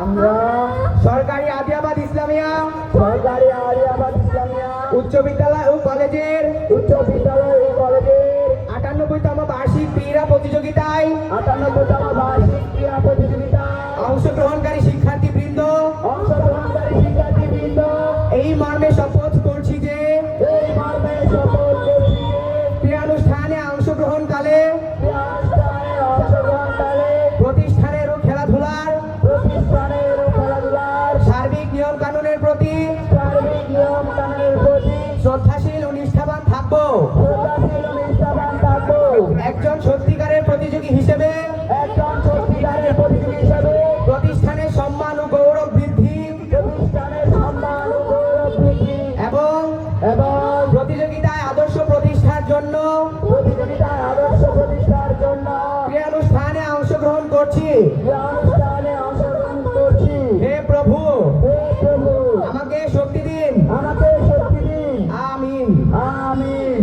আমরা সরকারি আদিয়াবাদ ইসলামিয়া সরকারি আলিয়াবাদ ইসলামিয়া উচ্চ বিদ্যালয় ও কলেজের উচ্চ বিদ্যালয় ও কলেজের ৯৮তম বার্ষিক ক্রীড়া প্রতিযোগিতায় ৯৮তম বার্ষিক ক্রীড়া প্রতিযোগিতায় অংশগ্রহণকারী শিক্ষার্থীবৃন্দ অংশগ্রহণকারী শিক্ষার্থীবৃন্দ এই মর্মে শপথ করছি যে এই মর্মে শপথ করছি যে ক্রীড়ানুষ্ঠানে অংশগ্রহণকালে অংশগ্রহণকালে প্রতিষ্ঠানের ও খেলাধুলার প্রতিষ্ঠানের ও খেলাধুলার সার্বিক নিয়ম কানুনের প্রতি সার্বিক নিয়ম কানুনের প্রতি শ্রদ্ধাশীল ও নিষ্ঠাবান থাকব। শ্রদ্ধাশীল ও নিষ্ঠাবান থাকব। একজন সত্যিকারের প্রতিযোগী হিসেবে একজন সত্যিকারের প্রতিযোগী হিসেবে প্রতিষ্ঠানের সম্মান ও গৌরব বৃদ্ধি প্রতিষ্ঠানের সম্মান ও গৌরব বৃদ্ধি এবং এবং প্রতিযোগিতায় আদর্শ প্রতিষ্ঠার জন্য প্রতিযোগিতায় আদর্শ প্রতিষ্ঠার জন্য ক্রীড়ানুষ্ঠানে অংশগ্রহণ করছি। যে অনুষ্ঠানে অংশগ্রহণ করছি। হে প্রভু, হে প্রভু, আমাকে শক্তি দিন। আমাকে শক্তি দিন। আমিন। আমিন।